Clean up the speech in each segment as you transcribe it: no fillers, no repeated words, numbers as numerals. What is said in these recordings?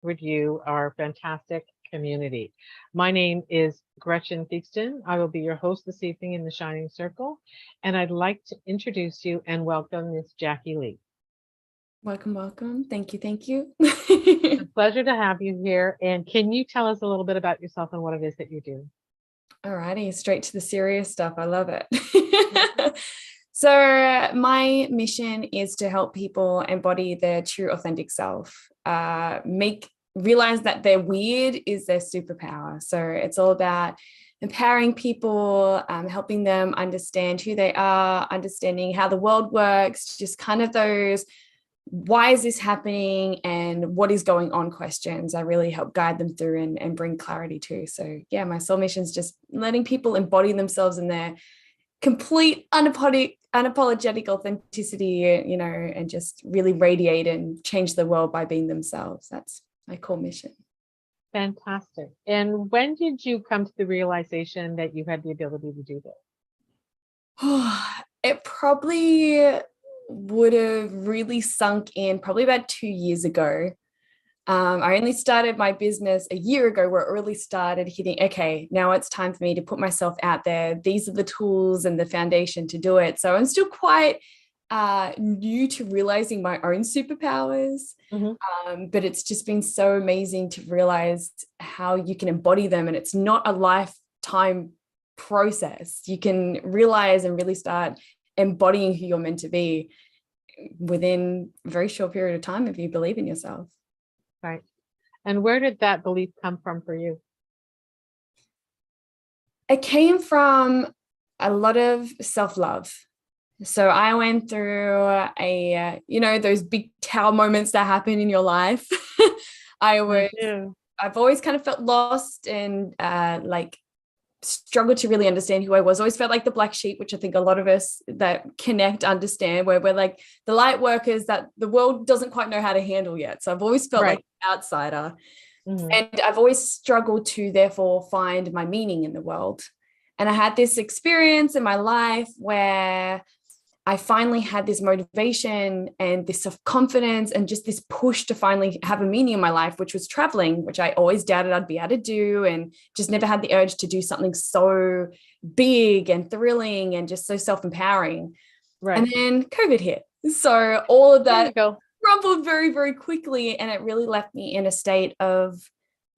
with you, our fantastic community. My name is Gretchen Theakston. I will be your host this evening in the Shining Circle, and I'd like to introduce you and welcome Miss Jackie Lee. Welcome, welcome. Thank you, thank you. It's a pleasure to have you here. And can you tell us a little bit about yourself and what it is that you do? Alrighty, straight to the serious stuff. I love it. Mhm. So my mission is to help people embody their true authentic self, realize that their weird is their superpower. So it's all about empowering people, helping them understand who they are, understanding how the world works, just kind of those why is this happening and what is going on questions. I really help guide them through and bring clarity to. So yeah, my soul mission is just letting people embody themselves in their complete unapologetic authenticity, and just really radiate and change the world by being themselves. That's my core mission. Fantastic. And when did you come to the realization that you had the ability to do this? It probably would have really sunk in probably about 2 years ago. I only started my business a year ago where it really started hitting, okay, now it's time for me to put myself out there. These are the tools and the foundation to do it. So I'm still quite new to realizing my own superpowers. Mhm. But it's just been so amazing to realize how you can embody them. And it's not a lifetime process. You can realize and really start embodying who you're meant to be within a very short period of time if you believe in yourself. Right. And where did that belief come from for you? It came from a lot of self-love. So I went through those big tower moments that happen in your life. I I was, do. I've always kind of felt lost and struggled to really understand who I was. Always felt like the black sheep, which I think a lot of us that connect understand, where we're like the light workers that the world doesn't quite know how to handle yet. So I've always felt like Right. an outsider. Mhm. And I've always struggled to therefore find my meaning in the world. And I had this experience in my life where I finally had this motivation and this self-confidence and just this push to finally have a meaning in my life, which was traveling, which I always doubted I'd be able to do and just never had the urge to do something so big and thrilling and just so self-empowering. Right. And then COVID hit. So all of There you that go. crumbled very, very quickly. And it really left me in a state of,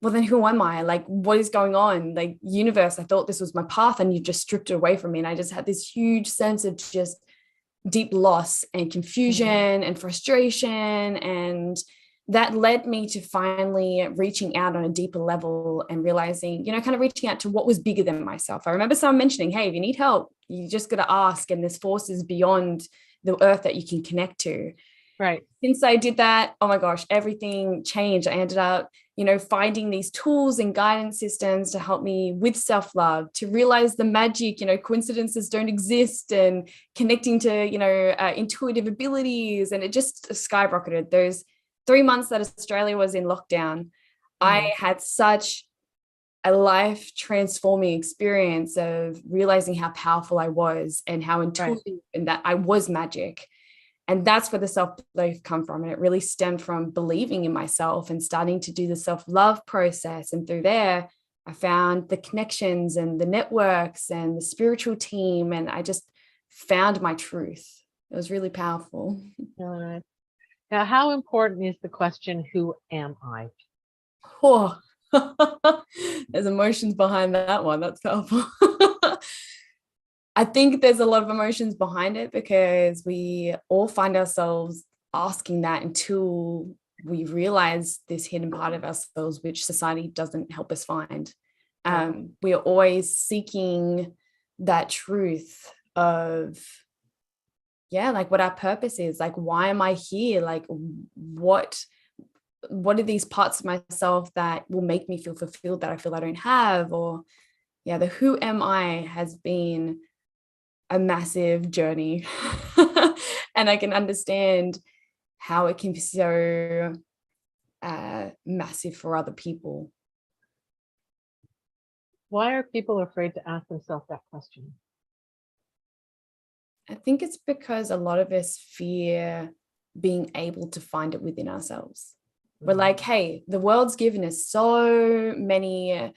well, then who am I? Like, what is going on? Like, universe, I thought this was my path and you just stripped it away from me. And I just had this huge sense of just deep loss and confusion Mhm. and frustration. And that led me to finally reaching out on a deeper level and realizing, kind of reaching out to what was bigger than myself. I remember someone mentioning, hey, if you need help, you just got to ask. And there's forces beyond the earth that you can connect to. Right. Since I did that, oh my gosh, everything changed. I ended up, finding these tools and guidance systems to help me with self-love, to realize the magic, coincidences don't exist, and connecting to, intuitive abilities. And it just skyrocketed. Those 3 months that Australia was in lockdown, Mhm. I had such a life transforming experience of realizing how powerful I was and how Right. intuitive and that I was magic. And that's where the self-belief come from. And it really stemmed from believing in myself and starting to do the self-love process. And through there, I found the connections and the networks and the spiritual team. And I just found my truth. It was really powerful. All right. Now, how important is the question, who am I? Oh, there's emotions behind that one. That's powerful. I think there's a lot of emotions behind it because we all find ourselves asking that until we realize this hidden part of ourselves, which society doesn't help us find. Right. We are always seeking that truth of, yeah, like what our purpose is, like, why am I here? Like, what are these parts of myself that will make me feel fulfilled that I feel I don't have? Or yeah, the who am I has been a massive journey. And I can understand how it can be so massive for other people. Why are people afraid to ask themselves that question? I think it's because a lot of us fear being able to find it within ourselves. We're like, hey, the world's given us so many,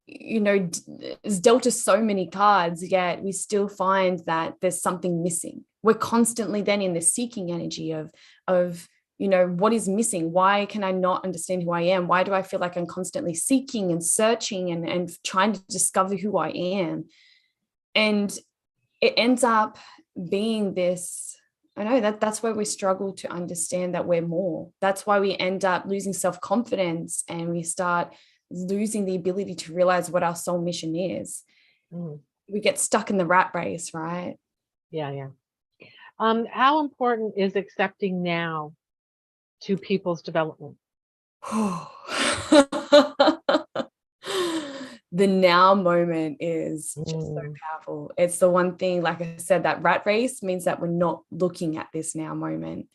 it's dealt us so many cards, yet we still find that there's something missing. We're constantly then in the seeking energy of, what is missing? Why can I not understand who I am? Why do I feel like I'm constantly seeking and searching and trying to discover who I am? And it ends up being this, I know that's where we struggle to understand that we're more. That's why we end up losing self-confidence and we start losing the ability to realize what our soul mission is. We get stuck in the rat race, right? Yeah. How important is accepting now to people's development? The now moment is just so powerful. It's the one thing, like I said, that rat race means that we're not looking at this now moment.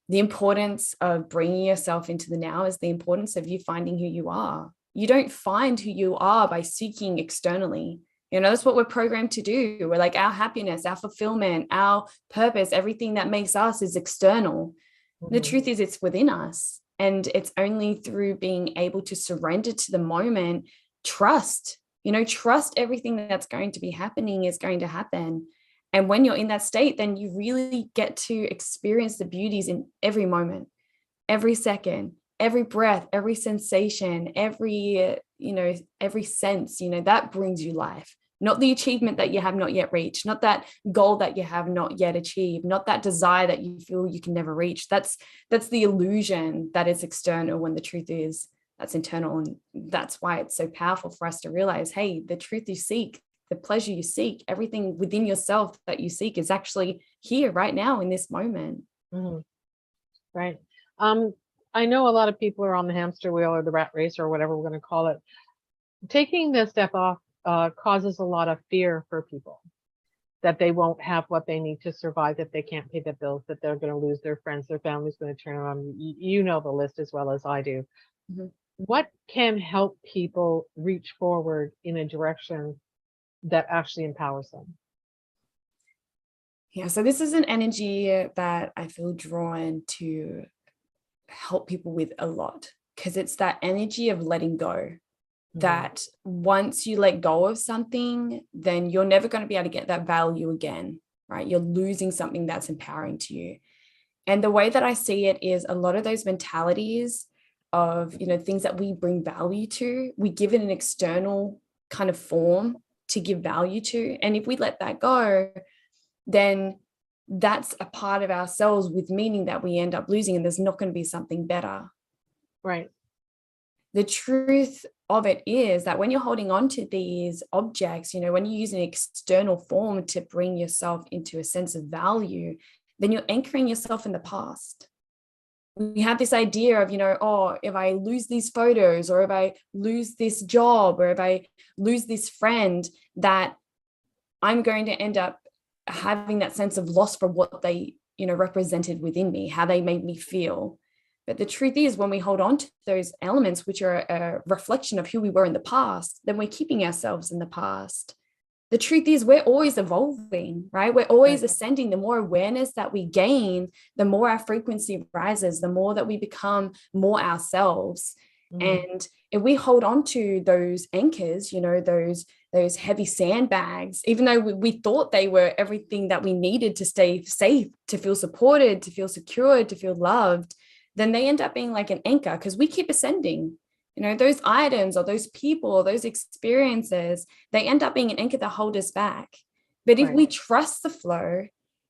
The importance of bringing yourself into the now is the importance of you finding who you are. You don't find who you are by seeking externally. That's what we're programmed to do. We're like, our happiness, our fulfillment, our purpose, everything that makes us is external. The truth is it's within us. And it's only through being able to surrender to the moment, trust everything that's going to be happening is going to happen. And when you're in that state, then you really get to experience the beauties in every moment, every second, every breath, every sensation, every sense, that brings you life. Not the achievement that you have not yet reached, not that goal that you have not yet achieved, not that desire that you feel you can never reach. That's the illusion that is external, when the truth is that's internal. And that's why it's so powerful for us to realize, hey, the truth you seek, the pleasure you seek, everything within yourself that you seek is actually here right now in this moment. Right. I know a lot of people are on the hamster wheel or the rat race or whatever we're going to call it. Taking the step off causes a lot of fear for people, that they won't have what they need to survive, that they can't pay the bills, that they're going to lose their friends, their family's going to turn around. You know the list as well as I do. What can help people reach forward in a direction that actually empowers them? Yeah, so this is an energy that I feel drawn to help people with a lot, because it's that energy of letting go. That once you let go of something, then you're never going to be able to get that value again, right? You're losing something that's empowering to you. And the way that I see it is a lot of those mentalities of, things that we bring value to, we give it an external kind of form to give value to. And if we let that go, then that's a part of ourselves with meaning that we end up losing, and there's not going to be something better. Right. The truth of it is that when you're holding on to these objects, when you use an external form to bring yourself into a sense of value, then you're anchoring yourself in the past. We have this idea of, if I lose these photos, or if I lose this job, or if I lose this friend, that I'm going to end up having that sense of loss for what they, represented within me, how they made me feel. But the truth is, when we hold on to those elements, which are a reflection of who we were in the past, then we're keeping ourselves in the past. The truth is, we're always evolving, right? We're always ascending. The more awareness that we gain, the more our frequency rises, the more that we become more ourselves. And if we hold on to those anchors, those heavy sandbags, even though we thought they were everything that we needed to stay safe, to feel supported, to feel secured, to feel loved, then they end up being like an anchor, because we keep ascending. Those items or those people or those experiences, they end up being an anchor that hold us back. But if we trust the flow,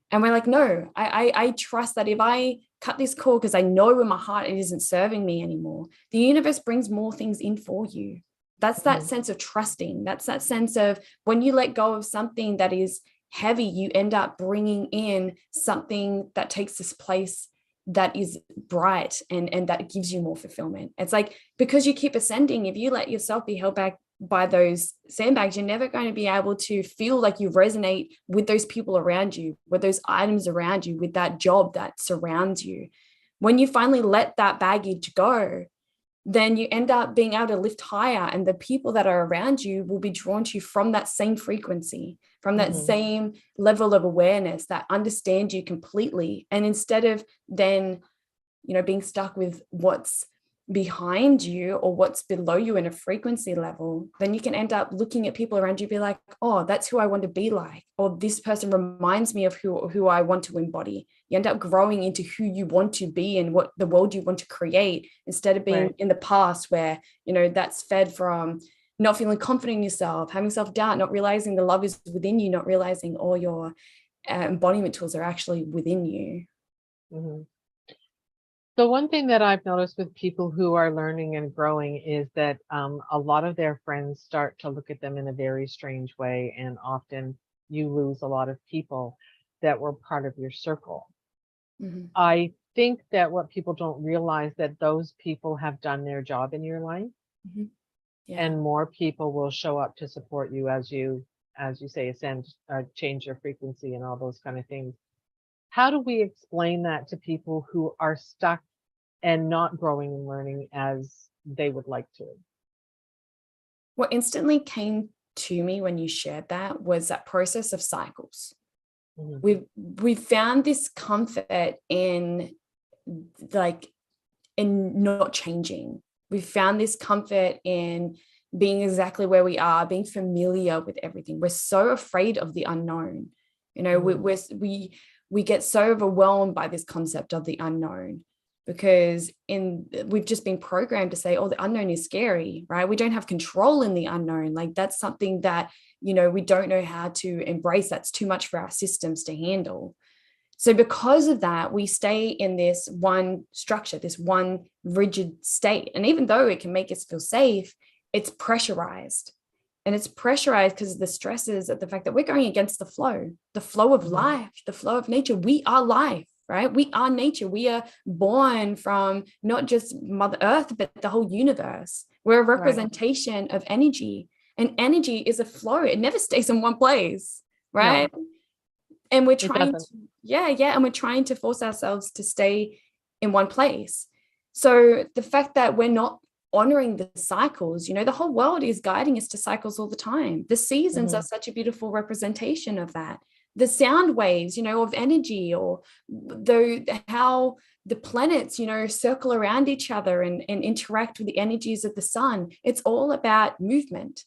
and we're like, no, I trust that if I cut this cord, because I know in my heart it isn't serving me anymore, the universe brings more things in for you. That's that sense of trusting. That's that sense of when you let go of something that is heavy, you end up bringing in something that takes this place that is bright and that gives you more fulfillment. It's like, because you keep ascending, if you let yourself be held back by those sandbags, you're never going to be able to feel like you resonate with those people around you, with those items around you, with that job that surrounds you. When you finally let that baggage go, then you end up being able to lift higher, and the people that are around you will be drawn to you from that same frequency, from that same level of awareness, that understand you completely. And instead of then, being stuck with what's behind you or what's below you in a frequency level, then you can end up looking at people around you, be like, oh, that's who I want to be like, or this person reminds me of who I want to embody. You end up growing into who you want to be and what the world you want to create, instead of being in the past where, that's fed from not feeling confident in yourself, having self-doubt, not realizing the love is within you, not realizing all your embodiment tools are actually within you. Mm-hmm. So one thing that I've noticed with people who are learning and growing is that a lot of their friends start to look at them in a very strange way, and often you lose a lot of people that were part of your circle. Mm-hmm. I think that what people don't realize that those people have done their job in your life, Mm-hmm. Yeah. and more people will show up to support you as you say, ascend, change your frequency and all those kind of things. How do we explain that to people who are stuck and not growing and learning as they would like to? What instantly came to me when you shared that was that process of cycles. Mm-hmm. We've found this comfort in not changing. We've found this comfort in being exactly where we are, being familiar with everything. We're so afraid of the unknown. Mm-hmm. We get so overwhelmed by this concept of the unknown, because we've just been programmed to say, oh, the unknown is scary, right? We don't have control in the unknown. Like, that's something that, we don't know how to embrace. That's too much for our systems to handle. So because of that, we stay in this one structure, this one rigid state. And even though it can make us feel safe, it's pressurized. And it's pressurized because of the stresses of the fact that we're going against the flow of Mm-hmm. life, the flow of nature. We are life, right? We are nature. We are born from not just Mother Earth, but the whole universe. We're a representation of energy. And energy is a flow. It never stays in one place, right? No, And we're it trying doesn't. and we're trying to force ourselves to stay in one place. So the fact that we're not honoring the cycles, the whole world is guiding us to cycles all the time. The seasons Mm-hmm. are such a beautiful representation of that. The sound waves, of energy, or how the planets, circle around each other and interact with the energies of the sun. It's all about movement.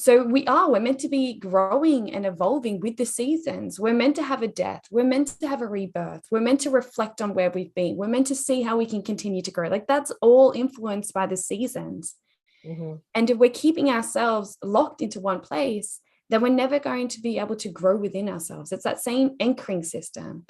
So we're meant to be growing and evolving with the seasons. We're meant to have a death. We're meant to have a rebirth. We're meant to reflect on where we've been. We're meant to see how we can continue to grow. Like, that's all influenced by the seasons. Mm-hmm. And if we're keeping ourselves locked into one place, then we're never going to be able to grow within ourselves. It's that same anchoring system.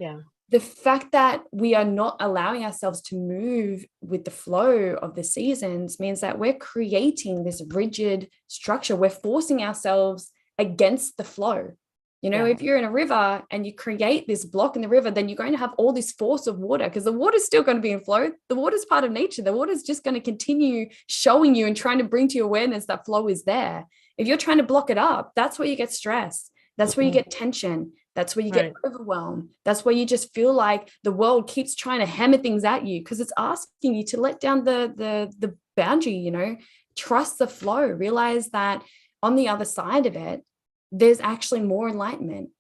Yeah. The fact that we are not allowing ourselves to move with the flow of the seasons means that we're creating this rigid structure. We're forcing ourselves against the flow. If you're in a river and you create this block in the river, then you're going to have all this force of water, because the water's still going to be in flow. The water's part of nature. The water's just going to continue showing you and trying to bring to your awareness that flow is there. If you're trying to block it up, that's where you get stressed. That's where you get tension. That's where you get overwhelmed. That's where you just feel like the world keeps trying to hammer things at you, because it's asking you to let down the boundary, trust the flow, realize that on the other side of it, there's actually more enlightenment.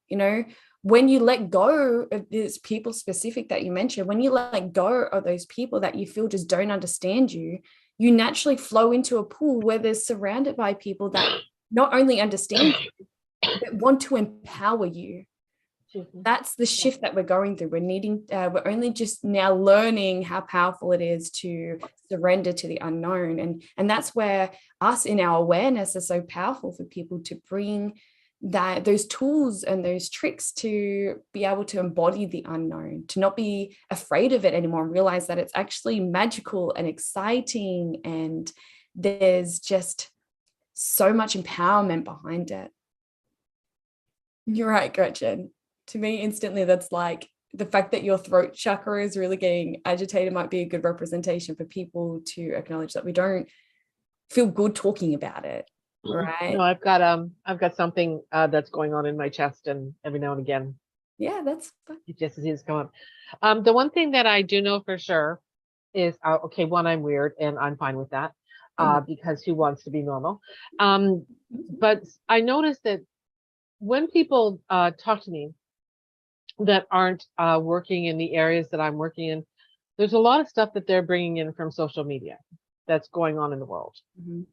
When you let go of this people specific that you mentioned, when you let go of those people that you feel just don't understand you, you naturally flow into a pool where they're surrounded by people that not only understand you, but want to empower you. That's the shift that we're going through. We're only just now learning how powerful it is to surrender to the unknown. And that's where us in our awareness are so powerful, for people to bring those tools and those tricks to be able to embody the unknown, to not be afraid of it anymore, and realize that it's actually magical and exciting. And there's just so much empowerment behind it. You're right, Gretchen. To me, instantly, that's like the fact that your throat chakra is really getting agitated might be a good representation for people to acknowledge that we don't feel good talking about it, right? No, I've got something that's going on in my chest, and every now and again, Yeah, that's fine. it just seems to come up. The one thing that I do know for sure is, okay, one, I'm weird, and I'm fine with that, because who wants to be normal? But I noticed that when people talk to me that aren't working in the areas that I'm working in, there's a lot of stuff that they're bringing in from social media that's going on in the world. Mhm.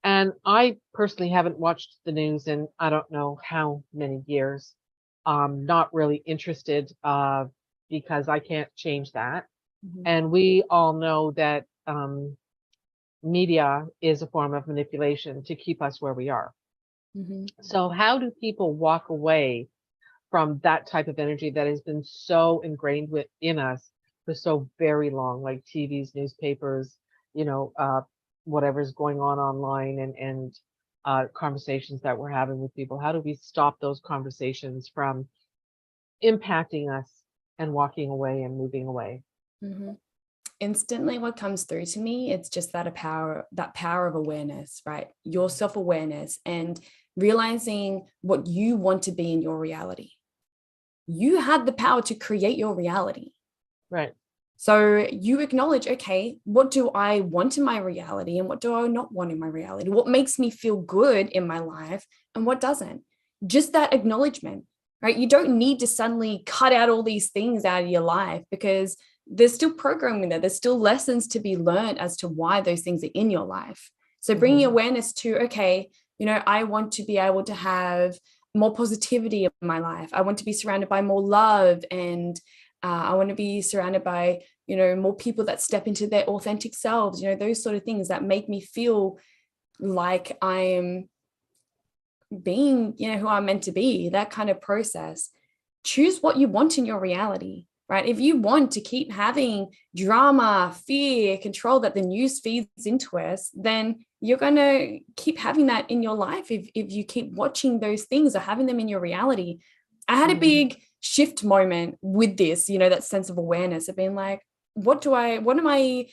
And I personally haven't watched the news in I don't know how many years. Not really interested because I can't change that. Mhm. And we all know that media is a form of manipulation to keep us where we are. Mhm. So, how do people walk away from that type of energy that has been so ingrained within us for so very long, like TVs, newspapers, you know, whatever's going on online and conversations that we're having with people? How do we stop those conversations from impacting us and walking away and moving away? Mhm. Instantly what comes through to me, it's just that power of awareness, right? Your self-awareness and realizing what you want to be in your reality. You had the power to create your reality. Right. So you acknowledge, okay, what do I want in my reality and what do I not want in my reality? What makes me feel good in my life and what doesn't? Just that acknowledgement, right? You don't need to suddenly cut out all these things out of your life because there's still programming there. There's still lessons to be learned as to why those things are in your life. So bringing Hmm. awareness to, okay, I want to be able to have more positivity in my life. I want to be surrounded by more love and I want to be surrounded by, more people that step into their authentic selves, those sort of things that make me feel like I'm being, who I'm meant to be, that kind of process. Choose what you want in your reality, right? If you want to keep having drama, fear, control that the news feeds into us, then you're going to keep having that in your life if you keep watching those things or having them in your reality. I had a Hmm. big shift moment with this, that sense of awareness of being like, what am I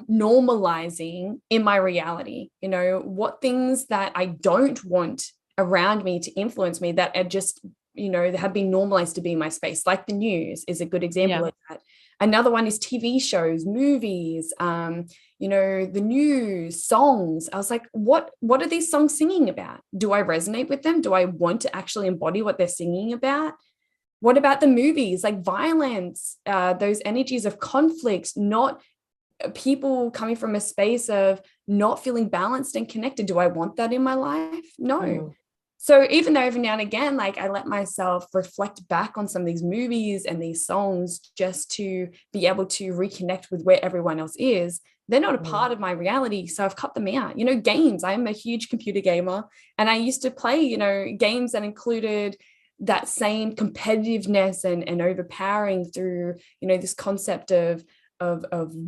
normalizing in my reality? What things that I don't want around me to influence me that are just, have been normalized to be in my space. Like the news is a good example Yeah. of that. Another one is TV shows, movies, the news, songs. I was like, what are these songs singing about? Do I resonate with them? Do I want to actually embody what they're singing about? What about the movies, like violence, those energies of conflict, not people coming from a space of not feeling balanced and connected? Do I want that in my life? No. Hmm. So even though every now and again, like I let myself reflect back on some of these movies and these songs just to be able to reconnect with where everyone else is, they're not a Hmm. part of my reality. So I've cut them out. Games, I'm a huge computer gamer and I used to play, games that included that same competitiveness and overpowering through, this concept of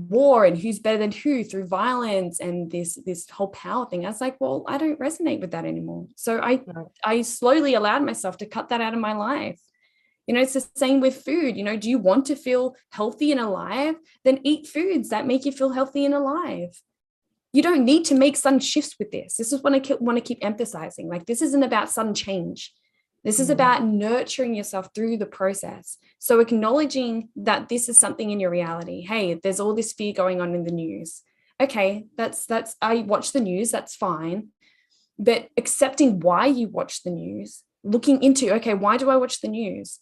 war and who's better than who through violence and this whole power thing. I was like, well, I don't resonate with that anymore. So Right. I slowly allowed myself to cut that out of my life. It's the same with food. Do you want to feel healthy and alive? Then eat foods that make you feel healthy and alive. You don't need to make sudden shifts with this. This is what I want to keep emphasizing. Like, this isn't about sudden change. This is Hmm. about nurturing yourself through the process. So acknowledging that this is something in your reality. Hey, there's all this fear going on in the news. Okay, that's I watch the news, that's fine. But accepting why you watch the news, looking into, okay, why do I watch the news?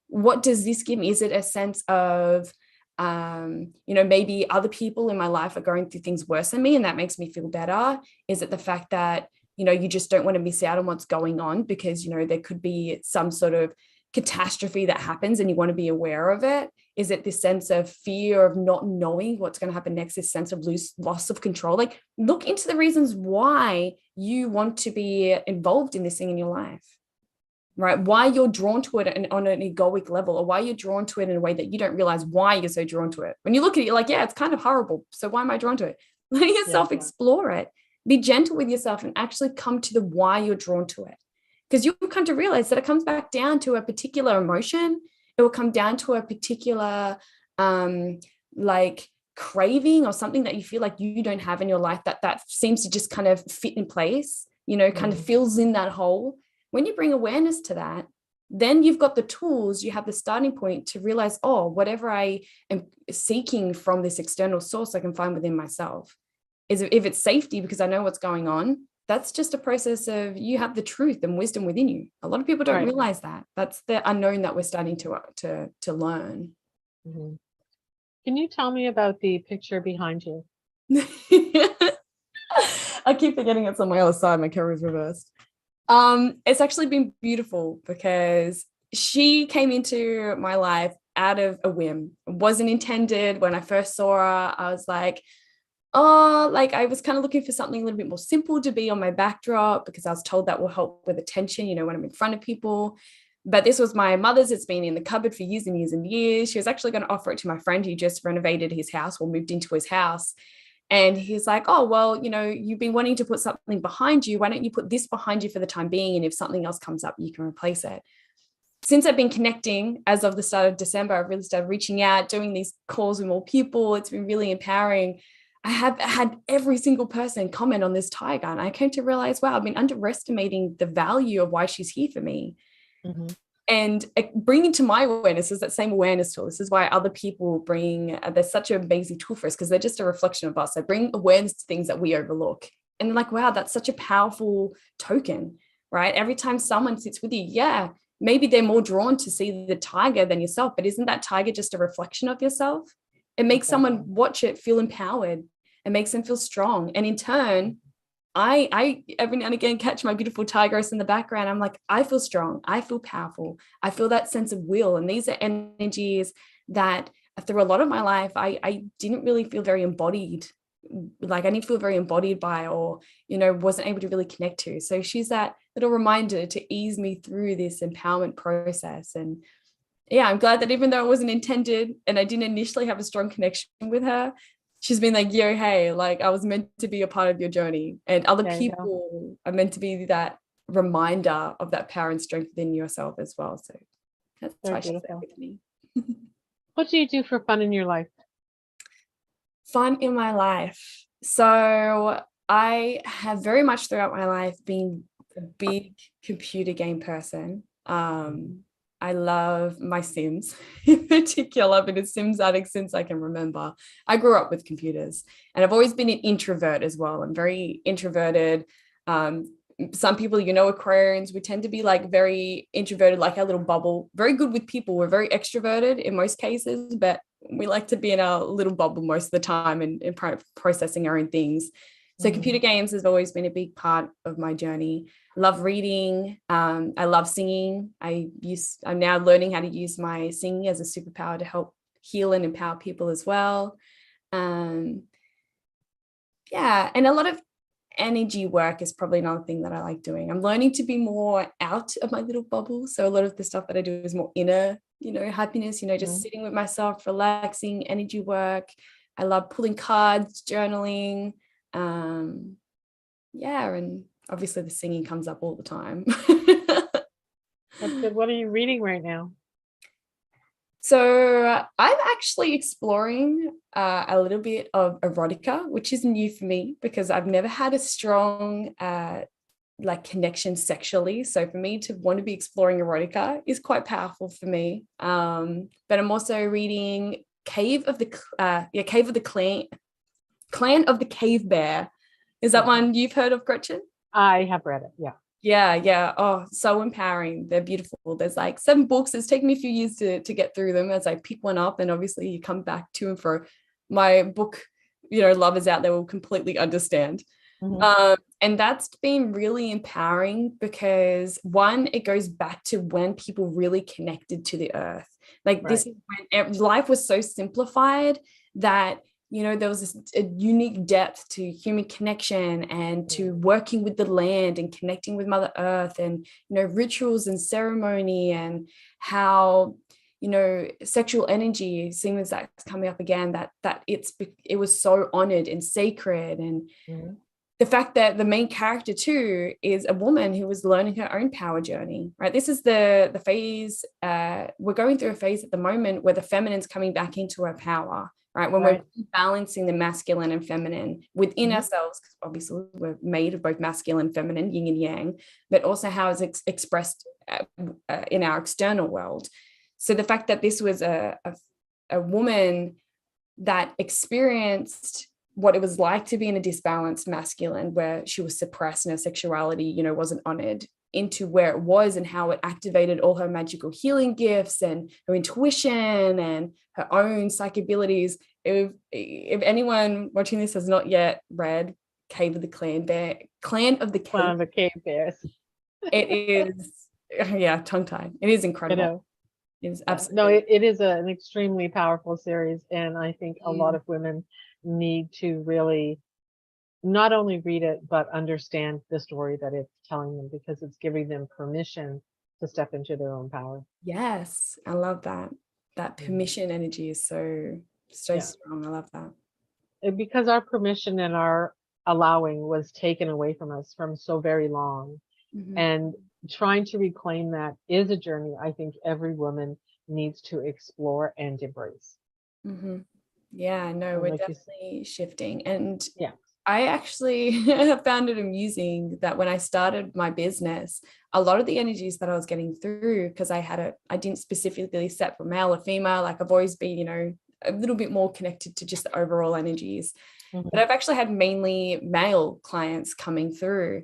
What does this give me? Is it a sense of maybe other people in my life are going through things worse than me and that makes me feel better? Is it the fact that you just don't want to miss out on what's going on because there could be some sort of catastrophe that happens and you want to be aware of it? Is it this sense of fear of not knowing what's going to happen next, this sense of loss of control? Like, look into the reasons why you want to be involved in this thing in your life, right? Why you're drawn to it on an egoic level, or why you're drawn to it in a way that you don't realize why you're so drawn to it. When you look at it, you're like, yeah, it's kind of horrible. So why am I drawn to it? Let Yeah. yourself explore it. Be gentle with yourself and actually come to the why you're drawn to it. Because you'll come to realize that it comes back down to a particular emotion. It will come down to a particular like craving or something that you feel like you don't have in your life that seems to just kind of fit in place, kind of Hmm. fills in that hole. When you bring awareness to that, then you've got the tools, you have the starting point to realize, oh, whatever I am seeking from this external source, I can find within myself. If it's safety because I know what's going on, that's just a process of you have the truth and wisdom within you. A lot of people don't Right. realize that. That's the unknown that we're starting to learn. Hmm. Can you tell me about the picture behind you? I keep forgetting it's on my other side. My camera is reversed. It's actually been beautiful because she came into my life out of a whim. It wasn't intended. When I first saw her, I was like, oh, like I was kind of looking for something a little bit more simple to be on my backdrop because I was told that will help with attention, when I'm in front of people. But this was my mother's. It's been in the cupboard for years and years and years. She was actually going to offer it to my friend who just renovated his house or moved into his house. And he's like, oh, well, you've been wanting to put something behind you. Why don't you put this behind you for the time being? And if something else comes up, you can replace it. Since I've been connecting as of the start of December, I've really started reaching out, doing these calls with more people. It's been really empowering. I have had every single person comment on this tiger. And I came to realize, wow, I've been underestimating the value of why she's here for me. Mm-hmm. And bringing to my awareness is that same awareness tool. This is why other people bring, they're such an amazing tool for us because they're just a reflection of us. They bring awareness to things that we overlook. And they're like, wow, that's such a powerful token, right? Every time someone sits with you, yeah, maybe they're more drawn to see the tiger than yourself, but isn't that tiger just a reflection of yourself? It makes someone watch it feel empowered. It makes them feel strong. And in turn, I every now and again catch my beautiful tigress in the background. I'm like, I feel strong. I feel powerful. I feel that sense of will. And these are energies that through a lot of my life, I didn't really feel very embodied. Like I didn't feel very embodied by, or, wasn't able to really connect to. So she's that little reminder to ease me through this empowerment process. And yeah, I'm glad that even though it wasn't intended and I didn't initially have a strong connection with her, she's been like, yo, hey, like I was meant to be a part of your journey. And other people are meant to be that reminder of that power and strength within yourself as well. So that's why she's there with me. What do you do for fun in your life? Fun in my life. So I have very much throughout my life been a big computer game person. I love my Sims in particular. I've been a Sims addict since I can remember. I grew up with computers and I've always been an introvert as well. I'm very introverted. Some people, Aquarians, we tend to be like very introverted, like our little bubble, very good with people. We're very extroverted in most cases, but we like to be in our little bubble most of the time and processing our own things. So computer games has always been a big part of my journey. Love reading. I love singing. I'm now learning how to use my singing as a superpower to help heal and empower people as well. And a lot of energy work is probably another thing that I like doing. I'm learning to be more out of my little bubble. So a lot of the stuff that I do is more inner, happiness, just sitting with myself, relaxing, energy work. I love pulling cards, journaling. And obviously the singing comes up all the time. That's good. What are you reading right now? So I'm actually exploring a little bit of erotica, which is new for me because I've never had a strong connection sexually. So for me to want to be exploring erotica is quite powerful for me. But I'm also reading Cave of the Clan of the Cave Bear. Is that one you've heard of, Gretchen? I have read it. Yeah. Yeah. Oh, so empowering. They're beautiful. There's like 7 books. It's taken me a few years to get through them as I pick one up. And obviously you come back to and fro. My book, lovers out there will completely understand. And that's been really empowering because one, it goes back to when people really connected to the earth. Like this is when life was so simplified that there was a unique depth to human connection and to working with the land and connecting with Mother Earth and, rituals and ceremony and how, sexual energy, seeing as that's coming up again, that it was so honored and sacred. And the fact that the main character too is a woman who was learning her own power journey, right? This is the phase, we're going through a phase at the moment where the feminine's coming back into her power. Right, when we're balancing the masculine and feminine within ourselves, because obviously we're made of both masculine and feminine, yin and yang, but also how it's expressed in our external world. So the fact that this was a woman that experienced what it was like to be in a disbalanced masculine, where she was suppressed and her sexuality, wasn't honored, into where it was and how it activated all her magical healing gifts and her intuition and her own psychic abilities. If anyone watching this has not yet read Cave of the Clan Bear, Clan of the Cave, The Cave Bears. it is, yeah, tongue-tied. It is incredible. You know, it is absolutely. No, it is an extremely powerful series, and I think a lot of women need to really not only read it, but understand the story that it's telling them, because it's giving them permission to step into their own power. Yes, I love that. That permission energy is so strong. I love that. Because our permission and our allowing was taken away from us from so very long. And trying to reclaim that is a journey I think every woman needs to explore and embrace. Yeah, no, we're definitely shifting. And yeah, I actually found it amusing that when I started my business, a lot of the energies that I was getting through, because I didn't specifically set for male or female, like I've always been, a little bit more connected to just the overall energies. But I've actually had mainly male clients coming through.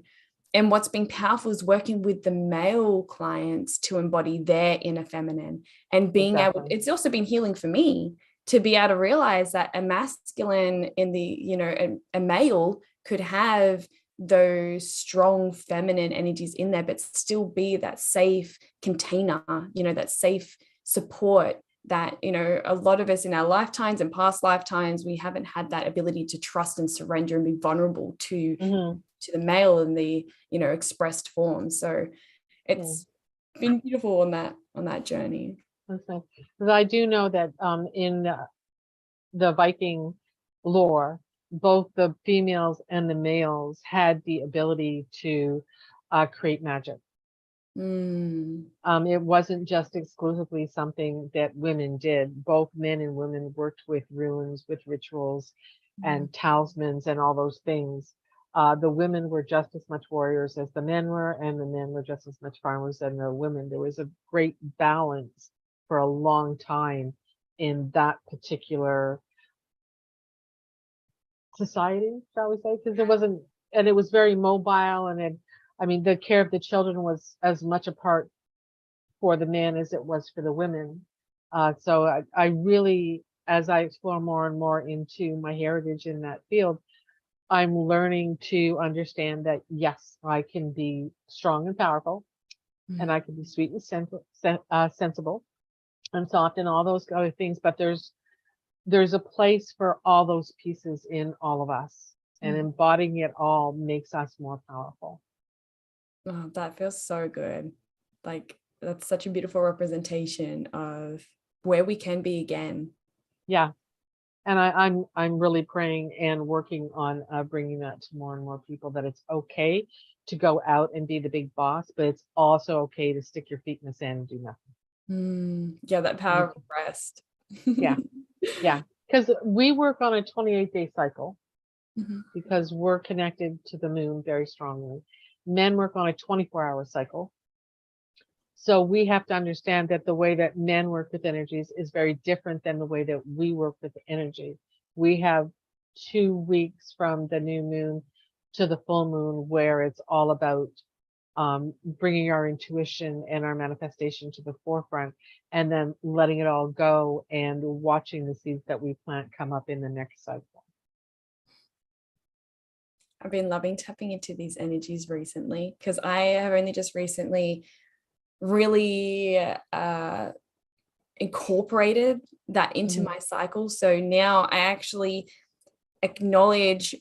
And what's been powerful is working with the male clients to embody their inner feminine and being able, it's also been healing for me to be able to realize that a masculine in the, a male could have those strong feminine energies in there, but still be that safe container, that safe support that, a lot of us in our lifetimes and past lifetimes, we haven't had that ability to trust and surrender and be vulnerable to the male in the, expressed form. So it's been beautiful on that journey. Because I do know that in the Viking lore, both the females and the males had the ability to create magic. It wasn't just exclusively something that women did. Both men and women worked with runes, with rituals and talismans and all those things. The women were just as much warriors as the men were, and the men were just as much farmers as the women. There was a great balance for a long time in that particular society, shall we say, because it wasn't, and it was very mobile, and the care of the children was as much a part for the men as it was for the women. So I really, as I explore more and more into my heritage in that field, I'm learning to understand that, yes, I can be strong and powerful, and I can be sweet and sensible and soft and all those other things, but there's a place for all those pieces in all of us, and embodying it all makes us more powerful. Oh, that feels so good. Like, that's such a beautiful representation of where we can be again. Yeah. And I'm really praying and working on bringing that to more and more people, that it's okay to go out and be the big boss, but it's also okay to stick your feet in the sand and do nothing. Yeah, that power of rest. Yeah. Because we work on a 28-day cycle because we're connected to the moon very strongly. Men work on a 24-hour cycle. So we have to understand that the way that men work with energies is very different than the way that we work with energy. We have 2 weeks from the new moon to the full moon where it's all about bringing our intuition and our manifestation to the forefront, and then letting it all go and watching the seeds that we plant come up in the next cycle. I've been loving tapping into these energies recently, because I have only just recently really incorporated that into my cycle. So now I actually acknowledge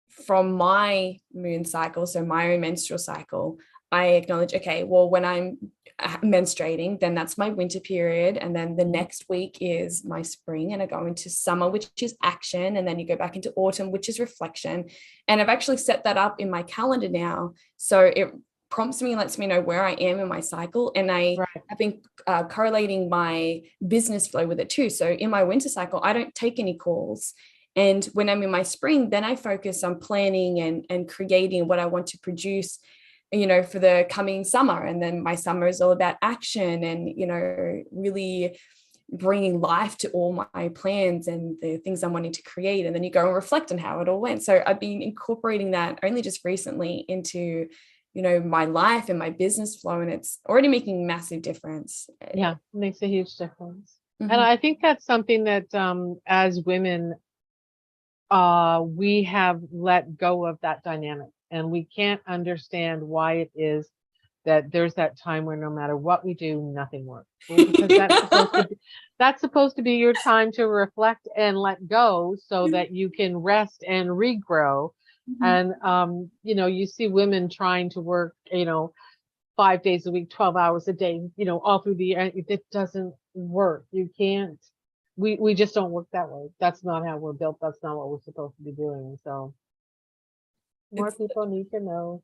from my moon cycle, so my own menstrual cycle, I acknowledge, okay, well, when I'm menstruating, then that's my winter period. And then the next week is my spring, and I go into summer, which is action. And then you go back into autumn, which is reflection. And I've actually set that up in my calendar now. So it prompts me and lets me know where I am in my cycle. And I have been correlating my business flow with it too. So in my winter cycle, I don't take any calls. And when I'm in my spring, then I focus on planning and creating what I want to produce, for the coming summer. And then my summer is all about action and, really bringing life to all my plans and the things I'm wanting to create. And then you go and reflect on how it all went. So I've been incorporating that only just recently into my life and my business flow, and it's already making a massive difference. Yeah, it makes a huge difference. And Mhm. I think that's something that as women, we have let go of that dynamic, and we can't understand why it is that there's that time where no matter what we do, nothing works. Well, because that's supposed to be your time to reflect and let go so that you can rest and regrow. Mhm. And you see women trying to work, 5 days a week, 12 hours a day, all through the end. It doesn't work. You can't, we just don't work that way. That's not how we're built. That's not what we're supposed to be doing. So more It's people need to know.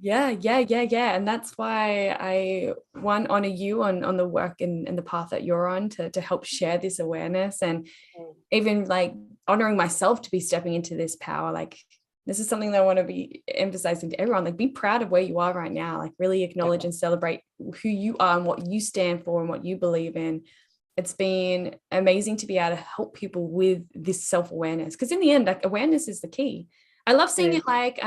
yeah. And that's why I honor you on the work and the path that you're on to help share this awareness, and Mm. even like honoring myself to be stepping into this power. Like, this is something that I want to be emphasizing to everyone. Like, be proud of where you are right now. Like, really Yeah. acknowledge and celebrate who you are and what you stand for and what you believe in. It's been amazing to be able to help people with this self-awareness, because in the end, like, awareness is the key. I love seeing it like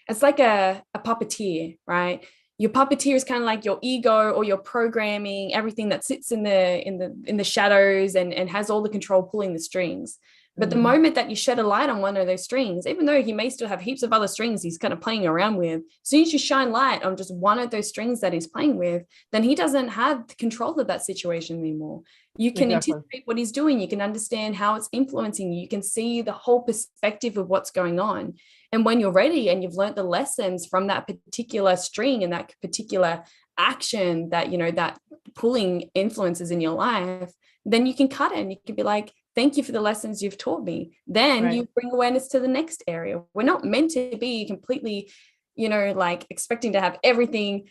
it's like a puppeteer, right? Your puppeteer is kind of like your ego or your programming, everything that sits in the shadows and has all the control pulling the strings. But the moment that you shed a light on one of those strings, even though he may still have heaps of other strings he's kind of playing around with, as soon as you shine light on just one of those strings that he's playing with, then he doesn't have control of that situation anymore. You can Exactly. anticipate what he's doing. You can understand how it's influencing you. You can see the whole perspective of what's going on. And when you're ready and you've learned the lessons from that particular string and that particular action that, that pulling influences in your life, then you can cut it and you can be like, thank you for the lessons you've taught me. Then Right. you bring awareness to the next area. We're not meant to be completely, like expecting to have everything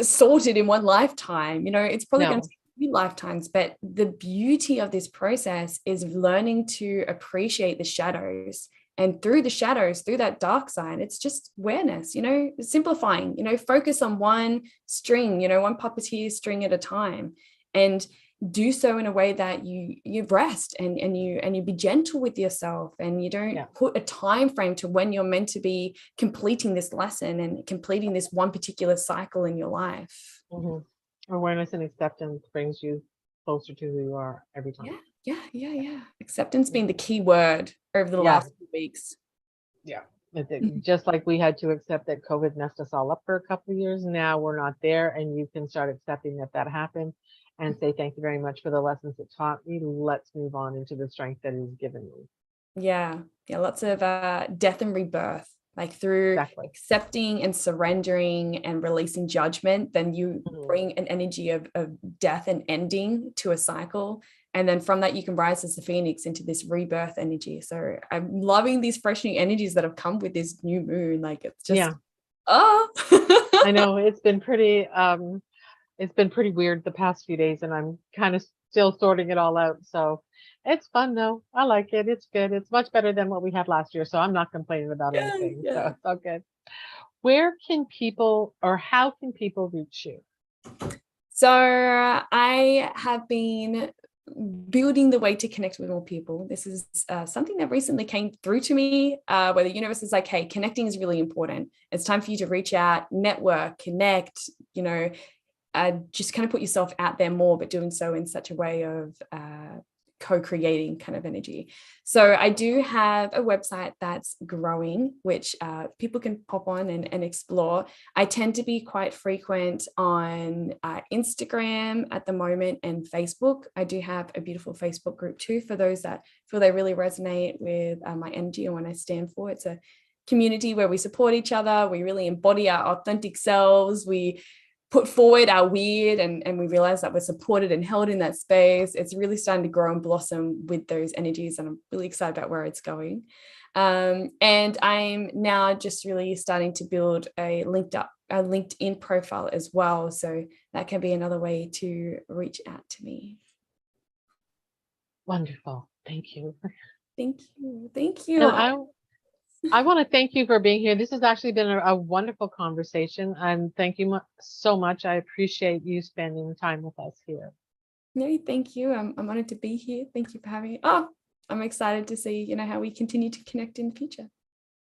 sorted in one lifetime. It's probably going to No. take a few lifetimes, but the beauty of this process is learning to appreciate the shadows. And through the shadows, through that dark side, it's just awareness, simplifying, focus on one string, one puppeteer string at a time, and do so in a way that you rest and you be gentle with yourself, and you don't Yeah. put a time frame to when you're meant to be completing this lesson and completing this one particular cycle in your life. hmm Awareness and acceptance brings you closer to who you are every time. Yeah. Acceptance Yeah. being the key word over the Yeah. last few weeks. Yeah. Just like we had to accept that COVID messed us all up for a couple of years, now we're not there, and you can start accepting that that happened and say, thank you very much for the lessons it taught me. Let's move on into the strength that he's given me. Yeah, lots of death and rebirth, like through Exactly. accepting and surrendering and releasing judgment. Then you Mhm. bring an energy of death and ending to a cycle, and then from that you can rise as the phoenix into this rebirth energy. So I'm loving these freshening energies that have come with this new moon. Like, it's just Yeah. oh I know it's been pretty weird the past few days, and I'm kind of still sorting it all out. So it's fun though. I like it. It's good. It's much better than what we had last year. So I'm not complaining about yeah, anything. So yeah. it's all good. Where can people, or how can people reach you? So I have been building the way to connect with more people. This is something that recently came through to me, where the universe is like, hey, connecting is really important. It's time for you to reach out, network, connect, just kind of put yourself out there more, but doing so in such a way of co-creating kind of energy. So I do have a website that's growing, which people can pop on and explore. I tend to be quite frequent on Instagram at the moment and Facebook. I do have a beautiful Facebook group too for those that feel they really resonate with my energy and what I stand for. It's a community where we support each other. We really embody our authentic selves. We put forward our weird, and we realize that we're supported and held in that space. It's really starting to grow and blossom with those energies, and I'm really excited about where it's going. And I'm now just really starting to build a LinkedIn profile as well, so that can be another way to reach out to me. Wonderful. Thank you. Thank you. And I want to thank you for being here. This has actually been a wonderful conversation, and thank you so much. I appreciate you spending time with us here. No, thank you. I'm honored to be here. Thank you for having me. Oh, I'm excited to see how we continue to connect in the future.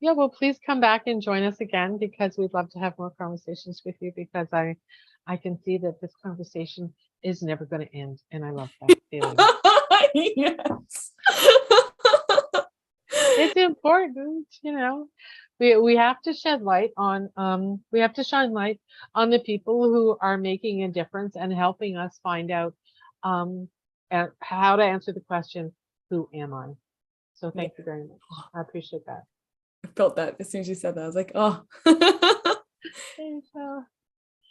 Yeah, well, please come back and join us again because we'd love to have more conversations with you because I can see that this conversation is never going to end, and I love that feeling. Yes. It's important, We have to shed light on we have to shine light on the people who are making a difference and helping us find out um how to answer the question, who am I? So Yeah. thank you very much. I appreciate that. I felt that as soon as you said that. I was like, oh. Okay, so